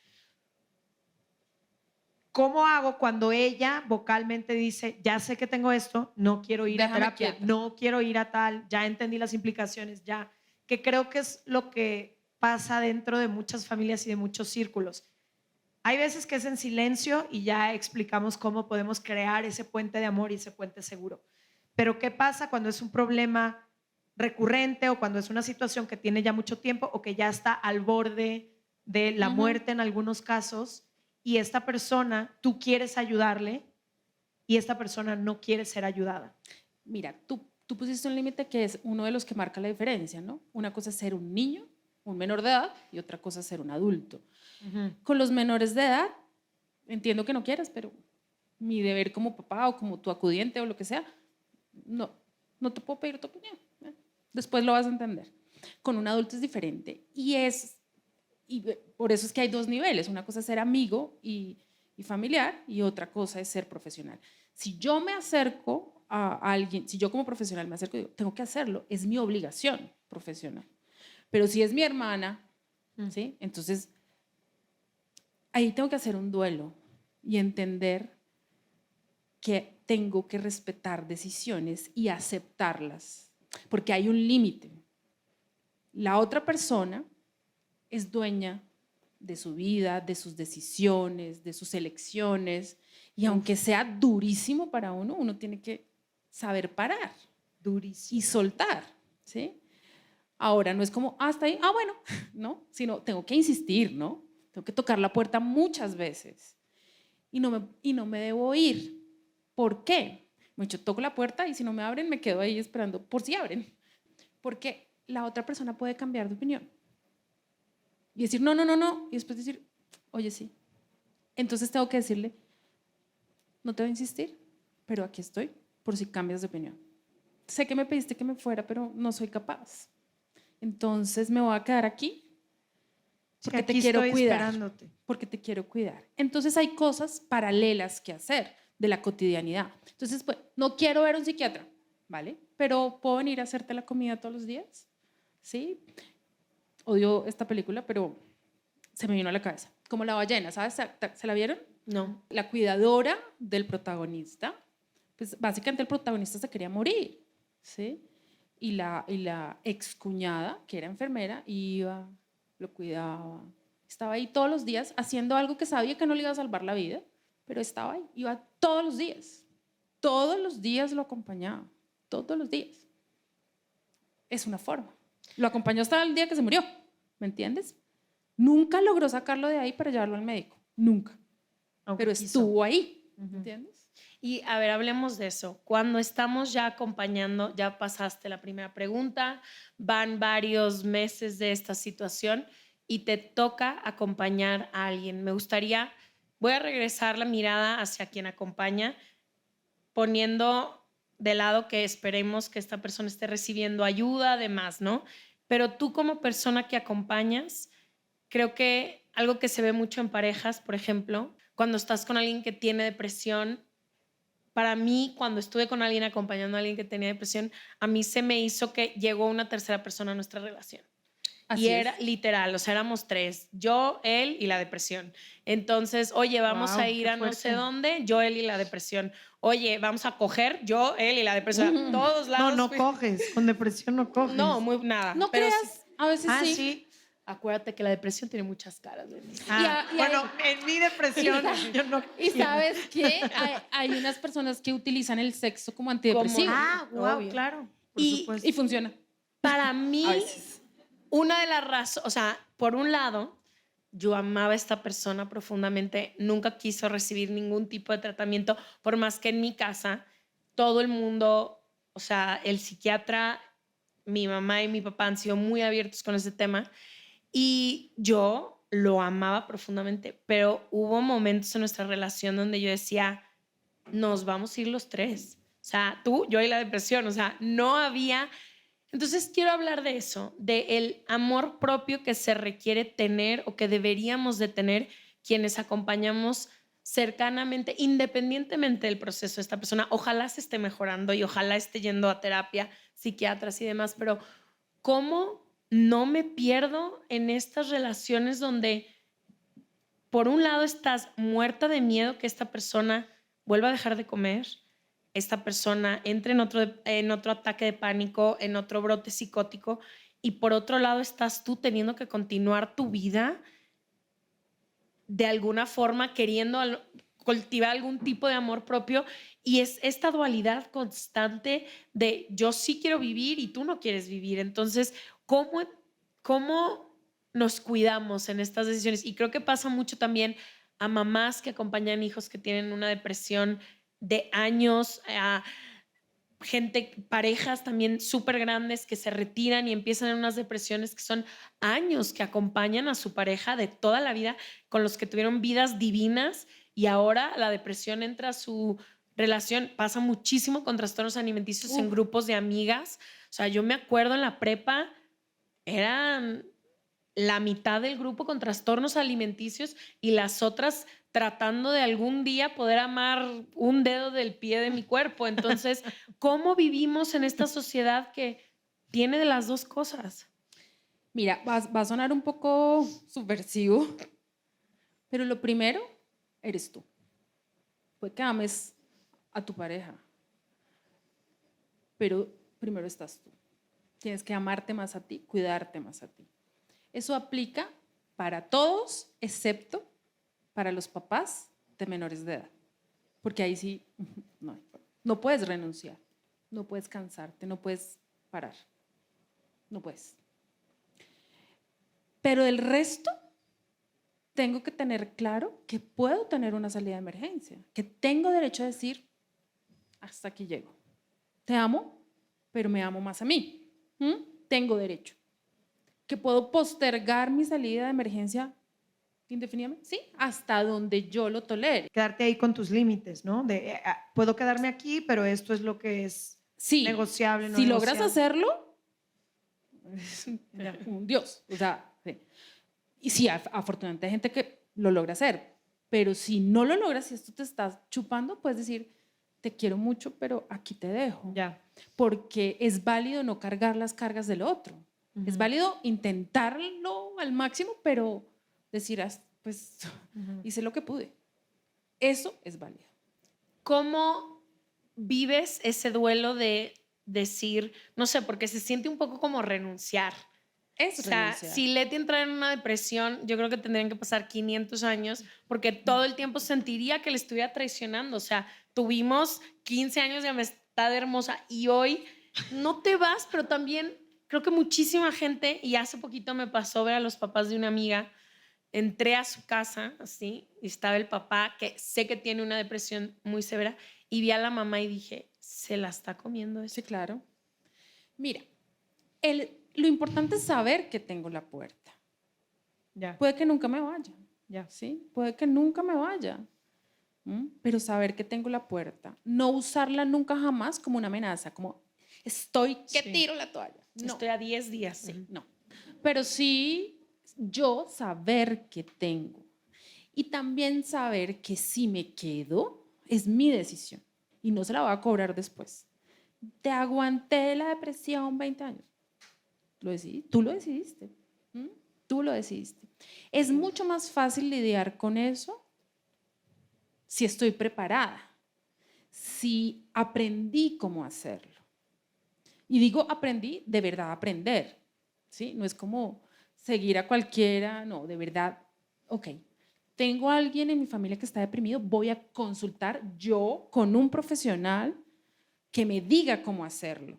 ¿Cómo hago cuando ella vocalmente dice, ya sé que tengo esto, no quiero ir a Déjame terapia, quieta. no quiero ir a tal, ya entendí las implicaciones, ya, que creo que es lo que pasa dentro de muchas familias y de muchos círculos? Hay veces que es en silencio y ya explicamos cómo podemos crear ese puente de amor y ese puente seguro. Pero ¿qué pasa cuando es un problema recurrente o cuando es una situación que tiene ya mucho tiempo o que ya está al borde de la muerte en algunos casos y esta persona, tú quieres ayudarle y esta persona no quiere ser ayudada? Mira, tú pusiste un límite que es uno de los que marca la diferencia, ¿no? Una cosa es ser un niño, un menor de edad, y otra cosa es ser un adulto. Con los menores de edad, entiendo que no quieras, pero mi deber como papá o como tu acudiente o lo que sea, no te puedo pedir tu opinión. Después lo vas a entender. Con un adulto es diferente y por eso es que hay dos niveles. Una cosa es ser amigo y familiar y otra cosa es ser profesional. Si yo me acerco a alguien, si yo como profesional me acerco y digo, tengo que hacerlo, es mi obligación profesional. Pero si es mi hermana, ¿sí? Entonces ahí tengo que hacer un duelo y entender que tengo que respetar decisiones y aceptarlas, porque hay un límite. La otra persona es dueña de su vida, de sus decisiones, de sus elecciones, y aunque sea durísimo para uno, uno tiene que saber parar Durísimo. y soltar, ¿sí? Ahora no es como, hasta ahí, bueno, ¿no? Sino tengo que insistir, ¿no? Tengo que tocar la puerta muchas veces y no me debo ir. ¿Por qué? Yo toco la puerta y si no me abren me quedo ahí esperando por si abren, porque la otra persona puede cambiar de opinión y decir no, no, no, no, y después decir, oye, sí. Entonces tengo que decirle, no te voy a insistir, pero aquí estoy por si cambias de opinión. Sé que me pediste que me fuera, pero no soy capaz. Entonces me voy a quedar aquí porque te quiero cuidar. Esperándote. Porque te quiero cuidar. Entonces hay cosas paralelas que hacer de la cotidianidad. Entonces, pues, no quiero ver a un psiquiatra, ¿vale? Pero ¿puedo venir a hacerte la comida todos los días? ¿Sí? Odio esta película, pero se me vino a la cabeza. Como La ballena, ¿sabes? ¿Se la vieron? No. La cuidadora del protagonista, pues básicamente el protagonista se quería morir, ¿sí? Y la excuñada, que era enfermera, iba, lo cuidaba, estaba ahí todos los días haciendo algo que sabía que no le iba a salvar la vida, pero estaba ahí, iba todos los días lo acompañaba, todos los días. Es una forma. Lo acompañó hasta el día que se murió, ¿me entiendes? Nunca logró sacarlo de ahí para llevarlo al médico, nunca. Aunque Pero quiso. estuvo ahí, ¿entiendes? Y a ver, hablemos de eso. Cuando estamos ya acompañando, ya pasaste la primera pregunta, van varios meses de esta situación y te toca acompañar a alguien. Voy a regresar la mirada hacia quien acompaña, poniendo de lado que esperemos que esta persona esté recibiendo ayuda, además, ¿no? Pero tú como persona que acompañas, creo que algo que se ve mucho en parejas, por ejemplo, cuando estás con alguien que tiene depresión, para mí, cuando estuve con alguien acompañando a alguien que tenía depresión, a mí se me hizo que llegó una tercera persona a nuestra relación. Así Y es. era literal, o sea, éramos 3, yo, él y la depresión. Entonces, oye, vamos Guau, a ir qué a no sé fuerte. dónde, yo, él y la depresión. Oye, vamos a coger, yo, él y la depresión. A todos No, lados. no coges. Con depresión no coges. No, muy nada. No pero creas, sí, a veces Ah, sí. sí. acuérdate que la depresión tiene muchas caras, Denise. Ah, y bueno, hay- en mi depresión yo no Y quiero. sabes qué, hay unas personas que utilizan el sexo como antidepresivo Ah, wow, Obvio. claro. Por Y- supuesto. y funciona. Para A mí, veces. una de las razones, o sea, por un lado, yo amaba a esta persona profundamente, nunca quiso recibir ningún tipo de tratamiento, por más que en mi casa todo el mundo, o sea, el psiquiatra, mi mamá y mi papá han sido muy abiertos con ese tema y yo lo amaba profundamente, pero hubo momentos en nuestra relación donde yo decía, nos vamos a ir los 3, o sea, tú, yo y la depresión, o sea, no había. Entonces quiero hablar de eso, de el amor propio que se requiere tener o que deberíamos de tener quienes acompañamos cercanamente, independientemente del proceso de esta persona. Ojalá se esté mejorando y ojalá esté yendo a terapia, psiquiatras y demás, pero ¿cómo no me pierdo en estas relaciones donde por un lado estás muerta de miedo que esta persona vuelva a dejar de comer, esta persona entre en otro ataque de pánico, en otro brote psicótico, y por otro lado estás tú teniendo que continuar tu vida de alguna forma queriendo cultivar algún tipo de amor propio, y es esta dualidad constante de yo sí quiero vivir y tú no quieres vivir. Entonces, ¿cómo nos cuidamos en estas decisiones? Y creo que pasa mucho también a mamás que acompañan hijos que tienen una depresión de años, a parejas también súper grandes que se retiran y empiezan en unas depresiones que son años que acompañan a su pareja de toda la vida, con los que tuvieron vidas divinas, y ahora la depresión entra a su relación. Pasa muchísimo con trastornos alimenticios en grupos de amigas. O sea, yo me acuerdo en la prepa, eran la mitad del grupo con trastornos alimenticios y las otras tratando de algún día poder amar un dedo del pie de mi cuerpo. Entonces, ¿cómo vivimos en esta sociedad que tiene de las dos cosas? Mira, va a sonar un poco subversivo, pero lo primero eres tú. Puede que ames a tu pareja, pero primero estás tú. Tienes que amarte más a ti, cuidarte más a ti. Eso aplica para todos, excepto para los papás de menores de edad, porque ahí sí no puedes renunciar, no puedes cansarte, no puedes parar, no puedes. Pero del resto, tengo que tener claro que puedo tener una salida de emergencia, que tengo derecho a decir, hasta aquí llego. Te amo, pero me amo más a mí. Tengo derecho. Que puedo postergar mi salida de emergencia indefinidamente, sí, hasta donde yo lo tolere. Quedarte ahí con tus límites, ¿no? Puedo quedarme aquí, pero esto es lo que es Sí, negociable. No si logras negociable. hacerlo, un Dios. O sea, sí. Y sí, afortunadamente hay gente que lo logra hacer, pero si no lo logras, si esto te estás chupando, puedes decir, te quiero mucho, pero aquí te dejo. Ya. Porque es válido no cargar las cargas del otro. Es válido intentarlo al máximo, pero decir, pues hice lo que pude. Eso es válido. ¿Cómo vives ese duelo de decir, no sé, porque se siente un poco como renunciar? Es O sea, renunciar. si Leti entrara en una depresión, yo creo que tendrían que pasar 500 años porque todo el tiempo sentiría que le estuviera traicionando. O sea, tuvimos 15 años de amistad hermosa y hoy no te vas, pero también creo que muchísima gente, y hace poquito me pasó ver a los papás de una amiga, entré a su casa, así, y estaba el papá, que sé que tiene una depresión muy severa, y vi a la mamá y dije, se la está comiendo eso. Sí, claro. Mira, lo importante es saber que tengo la puerta. Ya. Puede que nunca me vaya. Ya. ¿Sí? Puede que nunca me vaya. pero saber que tengo la puerta. No usarla nunca jamás como una amenaza, como estoy que Sí. tiro la toalla. No. Estoy a 10 días. Sí, no. Pero sí yo saber que tengo. Y también saber que si me quedo, es mi decisión y no se la voy a cobrar después. Te aguanté la depresión 20 años. Lo decidí, tú lo decidiste. Tú lo decidiste. Es mucho más fácil lidiar con eso si estoy preparada, si aprendí cómo hacerlo. Y digo aprendí, de verdad aprender, ¿sí? No es como seguir a cualquiera, no, de verdad, ok. Tengo a alguien en mi familia que está deprimido, voy a consultar yo con un profesional que me diga cómo hacerlo.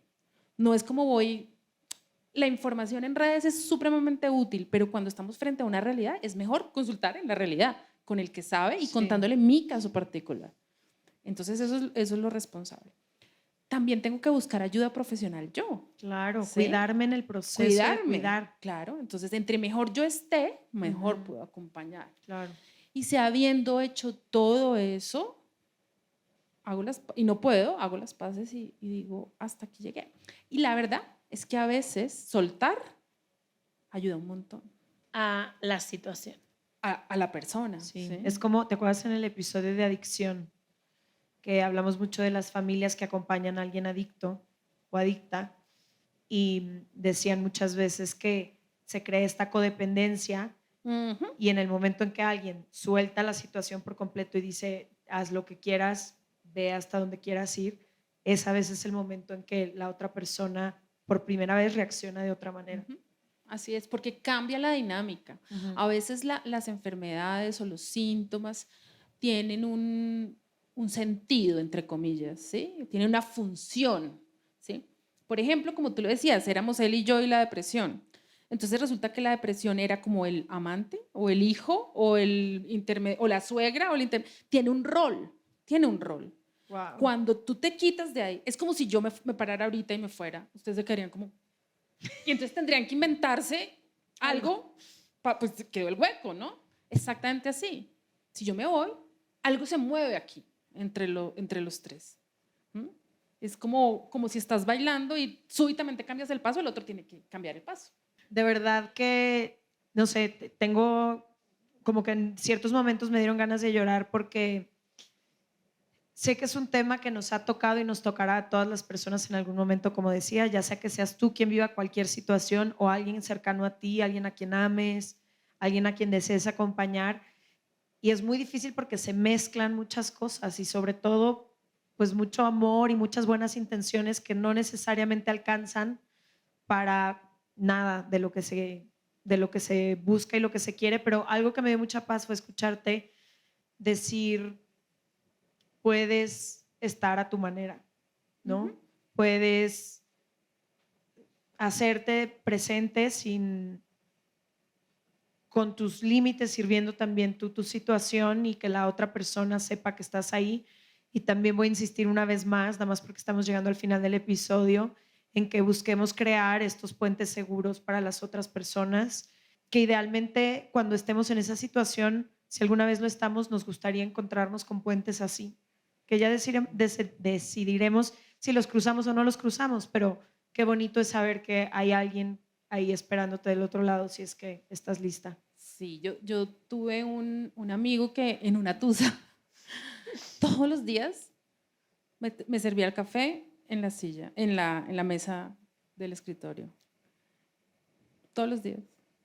No es como voy, la información en redes es supremamente útil, pero cuando estamos frente a una realidad es mejor consultar en la realidad con el que sabe y Sí. contándole mi caso particular. Entonces eso es lo responsable. También tengo que buscar ayuda profesional yo. Claro, ¿Sí? cuidarme en el proceso de Cuidarme. cuidar. Claro, entonces entre mejor yo esté, mejor puedo acompañar. Claro. Y si habiendo hecho todo eso, y no puedo, hago las paces y digo, hasta aquí llegué. Y la verdad es que a veces soltar ayuda un montón A la situación. a la persona. Sí. ¿sí? Es como, ¿te acuerdas en el episodio de adicción? Que hablamos mucho de las familias que acompañan a alguien adicto o adicta y decían muchas veces que se crea esta codependencia Ujú. y en el momento en que alguien suelta la situación por completo y dice, haz lo que quieras, ve hasta donde quieras ir, es a veces el momento en que la otra persona por primera vez reacciona de otra manera. Ujú. Así es, porque cambia la dinámica. A veces las enfermedades o los síntomas tienen un sentido, entre comillas, ¿sí? Tienen una función, ¿sí? Por ejemplo, como tú lo decías, éramos él y yo y la depresión. Entonces resulta que la depresión era como el amante o el hijo o o la suegra tiene un rol, tiene un rol. Wow. Cuando tú te quitas de ahí, es como si yo me parara ahorita y me fuera. Ustedes se quedarían como... Y entonces tendrían que inventarse algo, pues quedó el hueco, ¿no? Exactamente así. Si yo me voy, algo se mueve aquí entre los tres. Es como si estás bailando y súbitamente cambias el paso, el otro tiene que cambiar el paso. De verdad que, no sé, tengo como que en ciertos momentos me dieron ganas de llorar porque sé que es un tema que nos ha tocado y nos tocará a todas las personas en algún momento, como decía, ya sea que seas tú quien viva cualquier situación o alguien cercano a ti, alguien a quien ames, alguien a quien desees acompañar. Y es muy difícil porque se mezclan muchas cosas y sobre todo, pues mucho amor y muchas buenas intenciones que no necesariamente alcanzan para nada de lo que se busca y lo que se quiere, pero algo que me dio mucha paz fue escucharte decir, puedes estar a tu manera, ¿no? Puedes hacerte presente con tus límites, sirviendo también tú tu situación y que la otra persona sepa que estás ahí. Y también voy a insistir una vez más, nada más porque estamos llegando al final del episodio, en que busquemos crear estos puentes seguros para las otras personas, que idealmente cuando estemos en esa situación, si alguna vez lo estamos, nos gustaría encontrarnos con puentes así, que ya decidiremos si los cruzamos o no los cruzamos, pero qué bonito es saber que hay alguien ahí esperándote del otro lado si es que estás lista. Sí, yo tuve un amigo que en una tusa todos los días me servía el café en la silla, en la mesa del escritorio. Todos los días.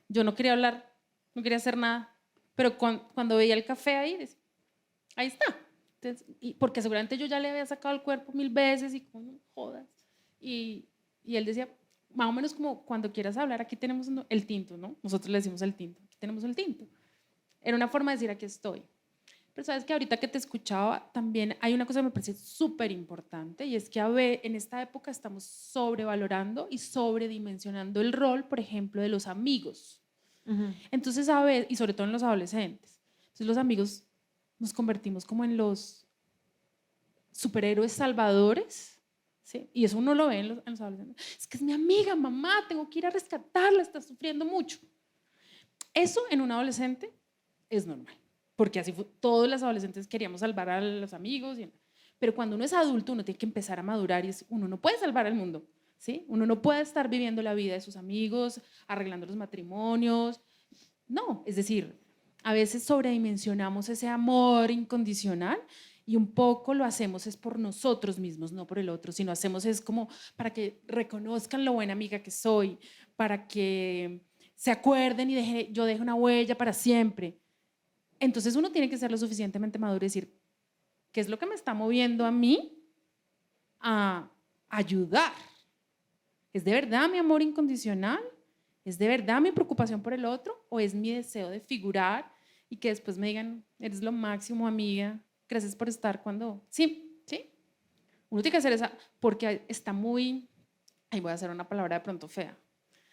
Yo no quería hablar, no quería hacer nada, pero cuando veía el café ahí, decía, ahí está. Entonces, porque seguramente yo ya le había sacado el cuerpo 1000 veces y como, no jodas. Y él decía, más o menos como cuando quieras hablar, aquí tenemos el tinto, ¿no? Nosotros le decimos el tinto, aquí tenemos el tinto. Era una forma de decir, aquí estoy. Pero sabes que ahorita que te escuchaba, también hay una cosa que me parece súper importante y es que en esta época estamos sobrevalorando y sobredimensionando el rol, por ejemplo, de los amigos. Entonces, y sobre todo en los adolescentes. Entonces, los amigos nos convertimos como en los superhéroes salvadores, ¿sí? Y eso uno lo ve en los adolescentes. Es que es mi amiga, mamá, tengo que ir a rescatarla, está sufriendo mucho. Eso en un adolescente es normal. porque así fue, todos los adolescentes queríamos salvar a los amigos, pero cuando uno es adulto uno tiene que empezar a madurar y uno no puede salvar al mundo, ¿sí? Uno no puede estar viviendo la vida de sus amigos, arreglando los matrimonios, no, es decir, a veces sobredimensionamos ese amor incondicional y un poco lo hacemos es por nosotros mismos, no por el otro, sino hacemos es como para que reconozcan lo buena amiga que soy, para que se acuerden y yo dejo una huella para siempre. Entonces uno tiene que ser lo suficientemente maduro y decir, ¿qué es lo que me está moviendo a mí a ayudar? ¿Es de verdad mi amor incondicional? ¿Es de verdad mi preocupación por el otro? ¿O es mi deseo de figurar y que después me digan, eres lo máximo, amiga, gracias por estar cuando... Sí, sí. Uno tiene que hacer esa, porque está muy, ahí voy a hacer una palabra de pronto fea,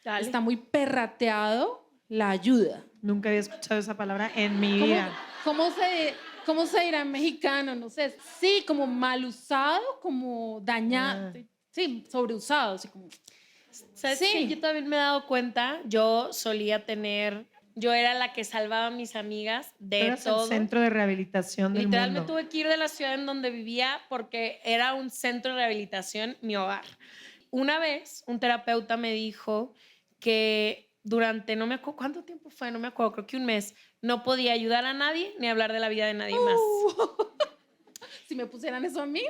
Dale. está muy perrateado la ayuda. Nunca había escuchado esa palabra en mi vida. ¿Cómo se dirá en mexicano? No sé. Sí, como mal usado, como dañado. Sí, sobreusado. Así como... ¿Sabes Sí. qué? Yo también me he dado cuenta, yo solía tener, yo era la que salvaba a mis amigas de Eras todo. el centro de rehabilitación del Literal me mundo. tuve que ir de la ciudad en donde vivía porque era un centro de rehabilitación, mi hogar. Una vez un terapeuta me dijo que durante, no me acuerdo cuánto tiempo fue, no me acuerdo, creo que un mes, no podía ayudar a nadie ni hablar de la vida de nadie más. Si me pusieran eso a mí.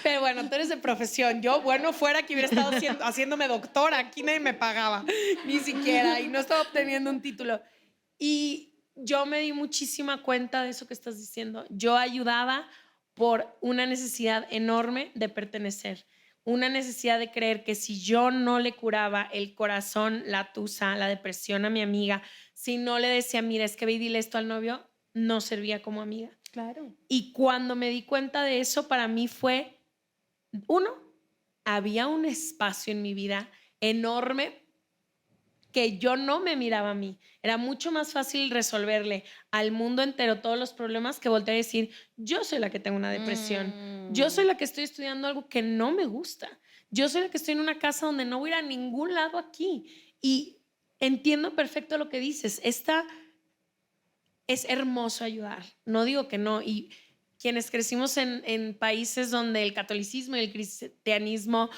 Pero bueno, tú eres de profesión. Yo, bueno, fuera que hubiera estado haciéndome doctora, aquí nadie me pagaba, ni siquiera, y no estaba obteniendo un título. Y yo me di muchísima cuenta de eso que estás diciendo. Yo ayudaba por una necesidad enorme de pertenecer, una necesidad de creer que si yo no le curaba el corazón, la tusa, la depresión a mi amiga, si no le decía, mira, es que ve y dile esto al novio, no servía como amiga. Claro. Y cuando me di cuenta de eso, para mí fue, uno, había un espacio en mi vida enorme que yo no me miraba a mí. Era mucho más fácil resolverle al mundo entero todos los problemas que voltear a decir, yo soy la que tengo una depresión, yo soy la que estoy estudiando algo que no me gusta, yo soy la que estoy en una casa donde no voy a ir a ningún lado aquí. Y entiendo perfecto lo que dices. Es hermoso ayudar, no digo que no, y quienes crecimos en países donde el catolicismo y el cristianismo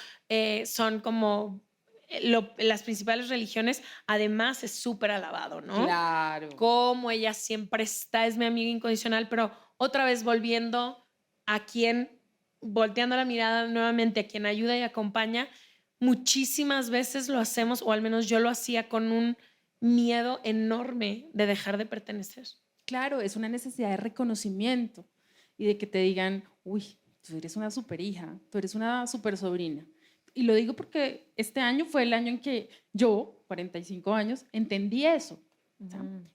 son como las principales religiones, además es súper alabado, ¿no? Claro. Como ella siempre está, es mi amiga incondicional, pero otra vez volteando la mirada nuevamente a quien ayuda y acompaña, muchísimas veces lo hacemos, o al menos yo lo hacía con un miedo enorme de dejar de pertenecer. Claro, es una necesidad de reconocimiento y de que te digan, uy, tú eres una super hija, tú eres una super sobrina. Y lo digo porque este año fue el año en que yo, 45 años, entendí eso.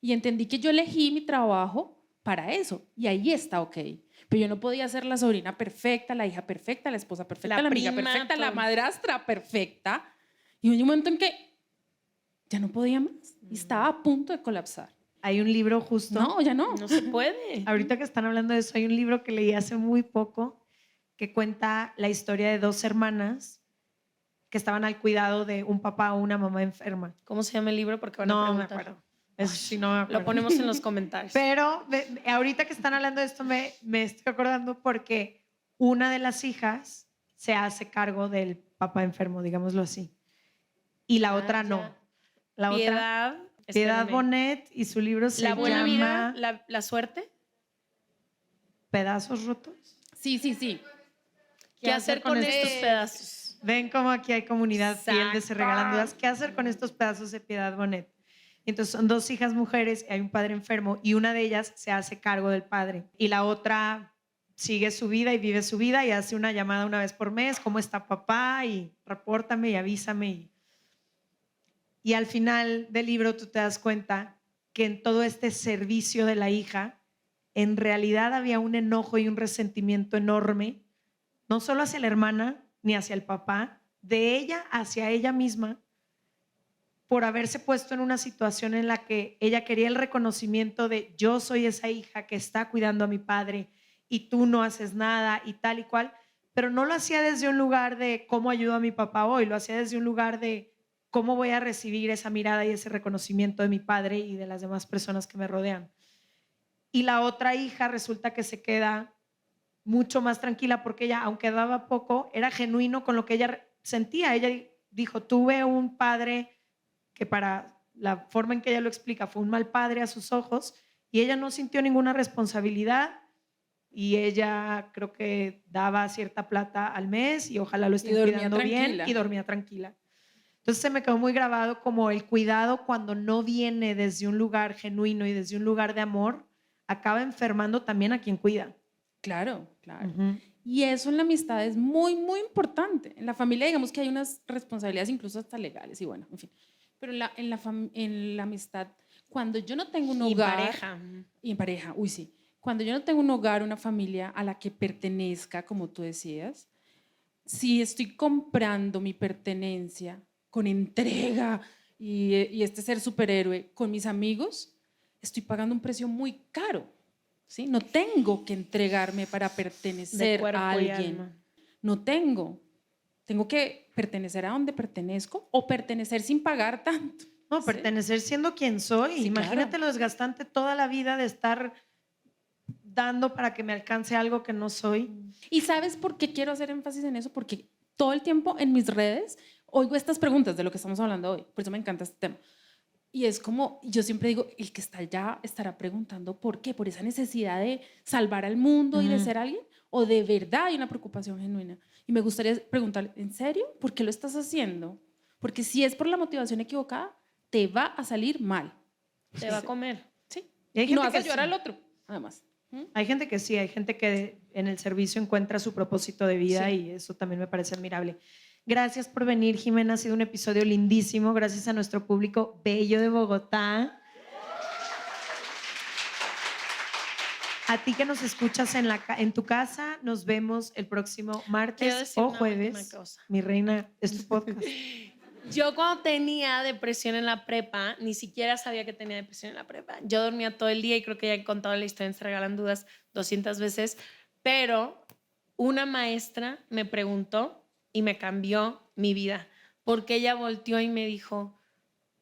Y entendí que yo elegí mi trabajo para eso. Y ahí está ok. Pero yo no podía ser la sobrina perfecta, la hija perfecta, la esposa perfecta, la amiga prima, perfecta, la todo. madrastra perfecta. Y hubo un momento en que ya no podía más. Y estaba a punto de colapsar. Hay un libro justo. No, ya no. No se puede. Ahorita que están hablando de eso, hay un libro que leí hace muy poco que cuenta la historia de dos hermanas que estaban al cuidado de un papá o una mamá enferma. ¿Cómo se llama el libro? Porque van a No me preguntar. acuerdo. Eso sí, no me acuerdo. Lo ponemos en los comentarios. Pero ahorita que están hablando de esto me estoy acordando porque una de las hijas se hace cargo del papá enfermo, digámoslo así. Y la otra ya. no. La Piedad. otra, Piedad espérame. Bonet, y su libro se La buena llama vida, la suerte. Pedazos Rotos. Sí, sí, sí. ¿Qué hacer con estos pedazos? Ven cómo aquí hay comunidad fiel de Se Regalan Dudas. ¿Qué hacer con estos pedazos de Piedad Bonet? Entonces son dos hijas mujeres, hay un padre enfermo y una de ellas se hace cargo del padre y la otra sigue su vida y vive su vida y hace una llamada una vez por mes, ¿cómo está papá? Y repórtame y avísame. Y al final del libro tú te das cuenta que en todo este servicio de la hija, en realidad había un enojo y un resentimiento enorme, no solo hacia la hermana ni hacia el papá, de ella hacia ella misma, por haberse puesto en una situación en la que ella quería el reconocimiento de yo soy esa hija que está cuidando a mi padre y tú no haces nada y tal y cual, pero no lo hacía desde un lugar de cómo ayudo a mi papá hoy, lo hacía desde un lugar de cómo voy a recibir esa mirada y ese reconocimiento de mi padre y de las demás personas que me rodean. y la otra hija resulta que se queda mucho más tranquila porque ella, aunque daba poco, era genuino con lo que ella sentía. Ella dijo, tuve un padre que para la forma en que ella lo explica fue un mal padre a sus ojos y ella no sintió ninguna responsabilidad y ella creo que daba cierta plata al mes y ojalá lo estén cuidando bien y dormía tranquila. Entonces se me quedó muy grabado como el cuidado cuando no viene desde un lugar genuino y desde un lugar de amor, acaba enfermando también a quien cuida. Claro, claro. Y eso en la amistad es muy, muy importante. En la familia, digamos que hay unas responsabilidades incluso hasta legales y bueno, en fin. Pero en la amistad, cuando yo no tengo un hogar... Y en pareja, uy, sí. Cuando yo no tengo un hogar, una familia a la que pertenezca, como tú decías, si estoy comprando mi pertenencia con entrega y este ser superhéroe con mis amigos, estoy pagando un precio muy caro. ¿Sí? No tengo que entregarme para pertenecer a alguien. No tengo. Tengo que pertenecer a donde pertenezco o pertenecer sin pagar tanto. No, ¿sí? Pertenecer siendo quien soy. Sí, imagínate claro. lo desgastante toda la vida de estar dando para que me alcance algo que no soy. ¿Y sabes por qué quiero hacer énfasis en eso? Porque todo el tiempo en mis redes oigo estas preguntas de lo que estamos hablando hoy. Por eso me encanta este tema. Y es como, yo siempre digo, el que está allá estará preguntando por qué, por esa necesidad de salvar al mundo y de ser alguien, o de verdad hay una preocupación genuina. Y me gustaría preguntarle, ¿en serio? ¿Por qué lo estás haciendo? Porque si es por la motivación equivocada, te va a salir mal. Te va a comer. Sí. Y, hay Y no gente vas a que ayudar sí. al otro, además. Hay gente que sí, hay gente que en el servicio encuentra su propósito de vida Sí. y eso también me parece admirable. Gracias por venir, Jimena. Ha sido un episodio lindísimo. Gracias a nuestro público bello de Bogotá. A ti que nos escuchas en tu casa, nos vemos el próximo Quiero martes decir o una última jueves. cosa. Mi reina, es tu podcast. Yo cuando tenía depresión en la prepa, ni siquiera sabía que tenía depresión en la prepa. Yo dormía todo el día y creo que ya he contado la historia en Se Regalan Dudas 200 veces, pero una maestra me preguntó y me cambió mi vida, porque ella volteó y me dijo,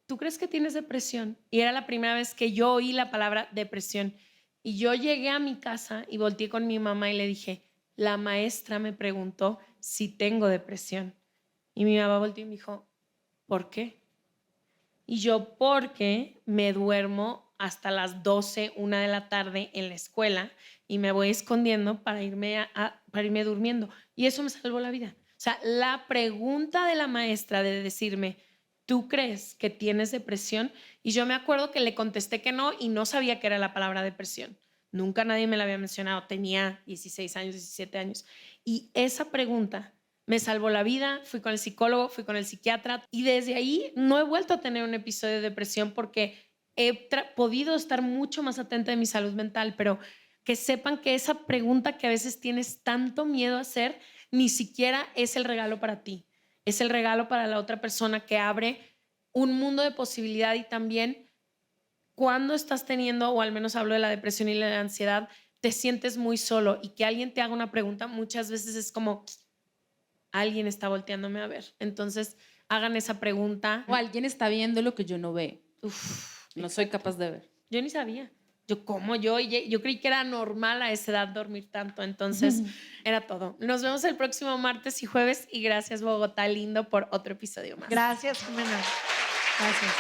¿tú crees que tienes depresión? Y era la primera vez que yo oí la palabra depresión. Y yo llegué a mi casa y volteé con mi mamá y le dije, la maestra me preguntó si tengo depresión. Y mi mamá volteó y me dijo, ¿por qué? Y yo, porque me duermo hasta las 12, 1 de la tarde en la escuela y me voy escondiendo para irme durmiendo. Y eso me salvó la vida. O sea, la pregunta de la maestra de decirme, ¿tú crees que tienes depresión? Y yo me acuerdo que le contesté que no y no sabía que era la palabra depresión. Nunca nadie me la había mencionado. Tenía 16 años, 17 años. Y esa pregunta me salvó la vida. Fui con el psicólogo, fui con el psiquiatra y desde ahí no he vuelto a tener un episodio de depresión porque he podido estar mucho más atenta de mi salud mental, pero que sepan que esa pregunta que a veces tienes tanto miedo a hacer, ni siquiera es el regalo para ti. Es el regalo para la otra persona que abre un mundo de posibilidad y también cuando estás teniendo, o al menos hablo de la depresión y la ansiedad, te sientes muy solo y que alguien te haga una pregunta muchas veces es como alguien está volteándome a ver. Entonces, hagan esa pregunta. O alguien está viendo lo que yo no veo. No soy capaz de ver. Yo ni sabía. Yo creí que era normal a esa edad dormir tanto, entonces era todo. Nos vemos el próximo martes y jueves y gracias Bogotá lindo por otro episodio más. Gracias, Jimena. Gracias.